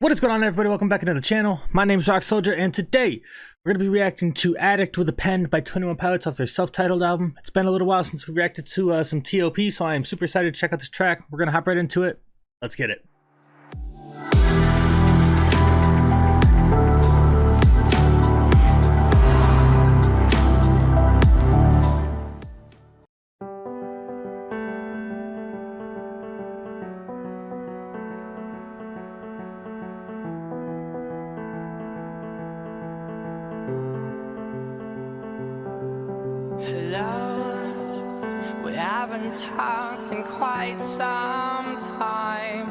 What is going on, everybody? Welcome back into the channel. My name is Rock Soldier, and today we're going to be reacting to Addict with a Pen by 21 Pilots off their self-titled album. It's been a little while since we reacted to some T.O.P., so I am super excited to check out this track. We're going to hop right into it. Let's get it. Hello, we haven't talked in quite some time.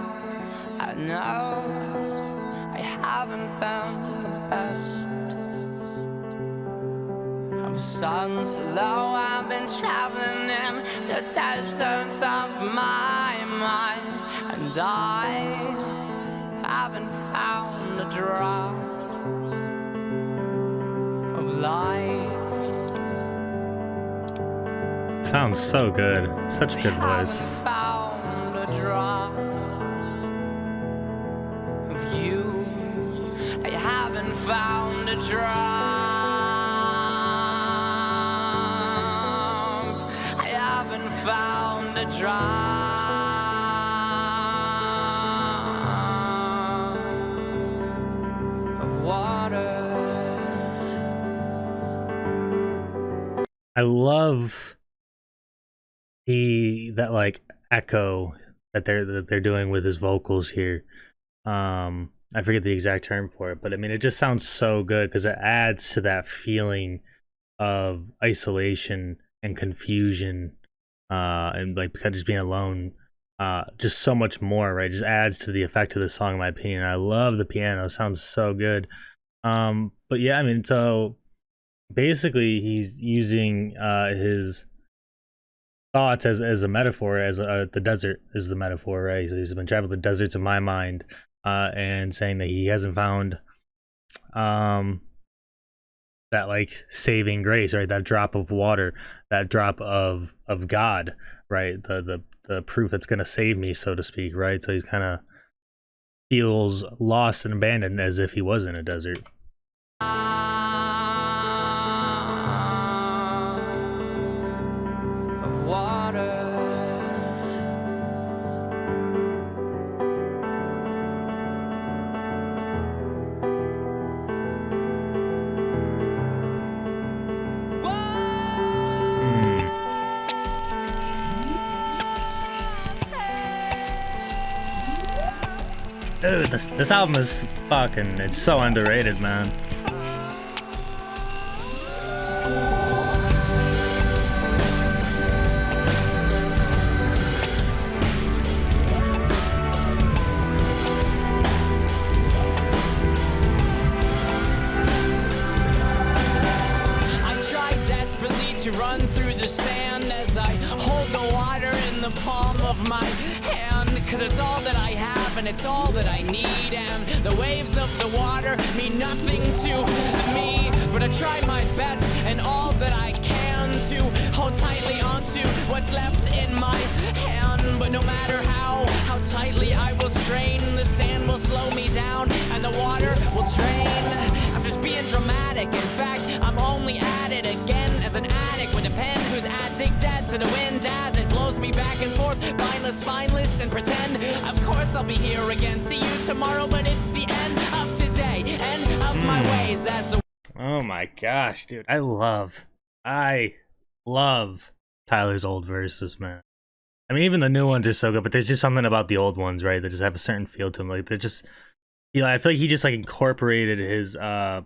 I know I haven't been the best of sons. Hello, I've been traveling in the deserts of my mind, and I haven't found a drop of life. Sounds so good. Such a good voice. Found a drop of you. I haven't found a drop. I haven't found a drop of water. I love that like echo that they're doing with his vocals here. I forget the exact term for it, but I mean it just sounds so good because it adds to that feeling of isolation and confusion, and like kind of just being alone, just so much more, right? It just adds to the effect of the song, in my opinion. I love the piano. It sounds so good. But yeah, I mean, so basically he's using his thoughts as a metaphor, as the desert is the metaphor, right? So he's been traveling the deserts of my mind, and saying that he hasn't found that like saving grace, right? That drop of water, that drop of God, right? The proof that's gonna save me, so to speak, right? So he's kind of feels lost and abandoned, as if he was in a desert. Dude, this album is fucking, it's so underrated, man. I try desperately to run through the sand as I hold the water in the palm of my hand, 'cause it's all that I have and it's all that I need, and the waves of the water mean nothing to me, but I try my best and all that I can to hold tightly onto what's left in my hand. But no matter how tightly I will strain, the sand will slow me down and the water will drain. I'm just being dramatic. In fact, I'm only at it again as an addict with a pen who's addicted to the wind as it blows me back and forth, mindless, spineless, and pretend. Of course I'll be here again, see you tomorrow, but it's the end of today, end of my ways as a... Oh my gosh, dude. I love Tyler's old verses, man. I mean, even the new ones are so good, but there's just something about the old ones, right? That just have a certain feel to them. Like, they're just, you know, I feel like he just like incorporated his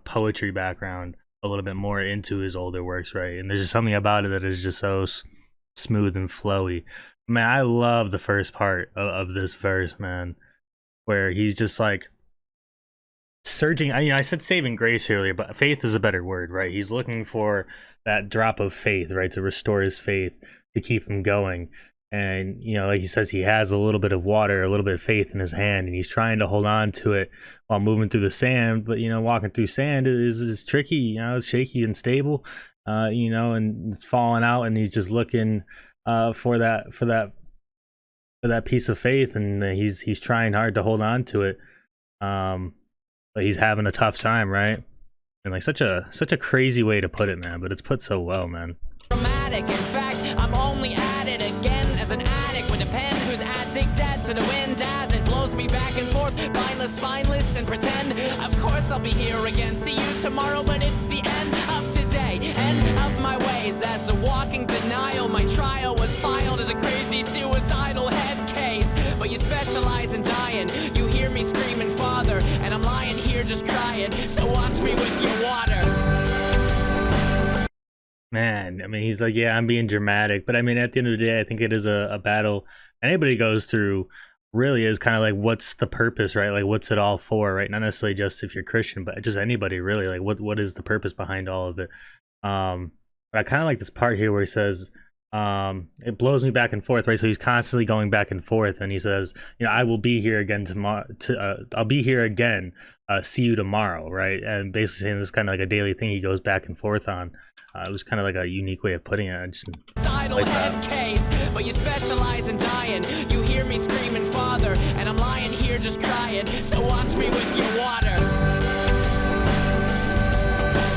poetry background a little bit more into his older works, right? And there's just something about it that is just so smooth and flowy. Man, I love the first part of this verse, man, where he's just like searching. I said saving grace earlier, but faith is a better word, right? He's looking for that drop of faith, right, to restore his faith, to keep him going. And, you know, like he says, he has a little bit of water, a little bit of faith in his hand, and he's trying to hold on to it while moving through the sand. But, you know, walking through sand is tricky, you know, it's shaky and stable, you know, and it's falling out, and he's just looking for that piece of faith, and he's trying hard to hold on to it. But he's having a tough time, right? And like such a crazy way to put it, man, but it's put so well, man. Dramatic. In fact, I'm only at it again as an addict with a pen who's addicted to the wind as it blows me back and forth, mindless, spineless, and pretend. Of course I'll be here again. See you tomorrow, but it's the end of today, end of my ways. As a walking denial, my trial was filed as a crazy suicidal head case. But you specialize in dying. You hear me screaming, Father, and I'm lying here just crying. So wash me with your water. Man, I mean, he's like, yeah, I'm being dramatic, but I mean, at the end of the day, I think it is a battle anybody goes through. Really is kind of like, what's the purpose, right? Like, what's it all for, right? Not necessarily just if you're Christian, but just anybody, really. Like, what is the purpose behind all of it? But I kind of like this part here where he says, it blows me back and forth, right? So he's constantly going back and forth, and he says, you know, I will be here again tomorrow. I'll be here again. See you tomorrow, right? And basically saying this is kind of like a daily thing he goes back and forth on. It was kind of like a unique way of putting it. I just like that. Case, but you specialize in dying. You hear me screaming, Father, and I'm lying here just crying. So wash me with your water.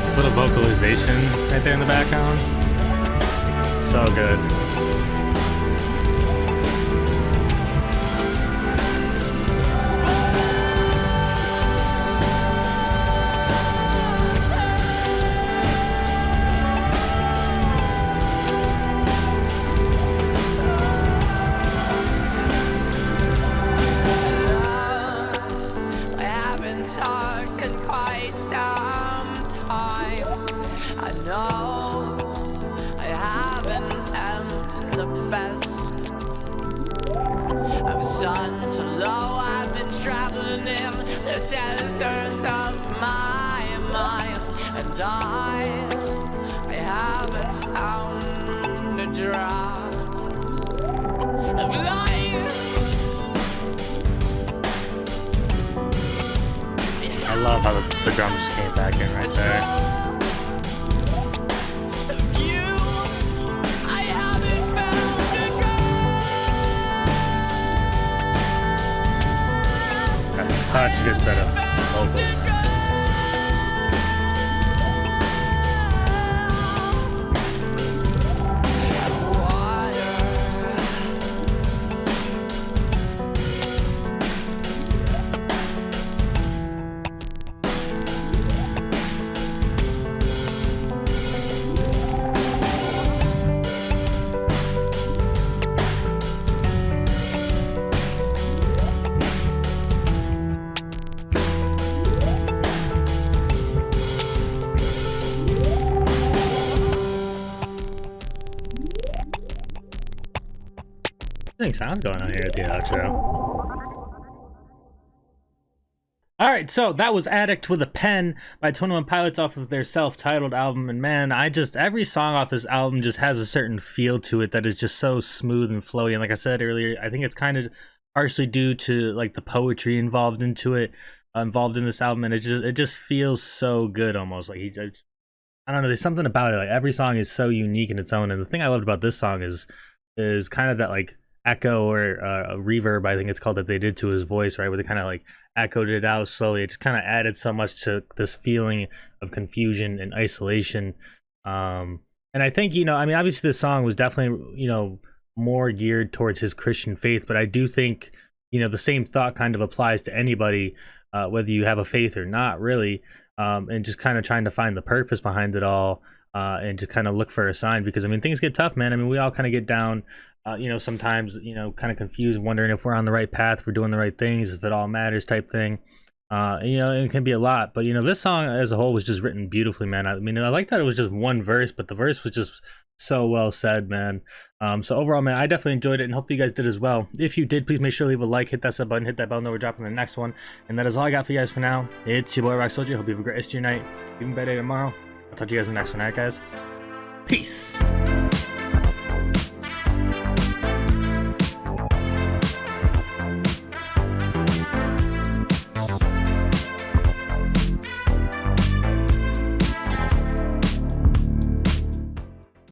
This little vocalization right there in the background, so good. Talked in quite some time. I know I haven't been the best. I've sunk so low, I've been traveling in the deserts of my mind, and I haven't found a drop of life. I love how the drums just came back in right there. That's such a good setup. Vocals. Sounds going on here at the outro. Alright, so that was Addict with a Pen by 21 Pilots off of their self-titled album, and man, every song off this album just has a certain feel to it that is just so smooth and flowy, and like I said earlier, I think it's kind of partially due to like the poetry involved in this album, and it just feels so good almost. Like I don't know, there's something about it, like every song is so unique in its own, and the thing I loved about this song is kind of that like echo or a reverb, I think it's called, that they did to his voice, right, where they kind of like echoed it out slowly. It just kind of added so much to this feeling of confusion and isolation. And I think, you know, I mean, obviously this song was definitely, you know, more geared towards his Christian faith, but I do think, you know, the same thought kind of applies to anybody, whether you have a faith or not, really, and just kind of trying to find the purpose behind it all, and to kind of look for a sign, because I mean, things get tough, man. I mean, we all kind of get down, you know, sometimes, you know, kind of confused, wondering if we're on the right path, if we're doing the right things, if it all matters type thing. You know, it can be a lot, but you know, this song as a whole was just written beautifully, man. I mean, I like that it was just one verse, but the verse was just so well said, man. So overall, man, I definitely enjoyed it, and hope you guys did as well. If you did, please make sure to leave a like, hit that sub button, hit that bell, know we're dropping the next one. And that is all I got for you guys for now. It's your boy Rock Soldier. Hope you have a great rest of your night, even better tomorrow. I'll talk to you guys in the next one. Alright, guys, peace.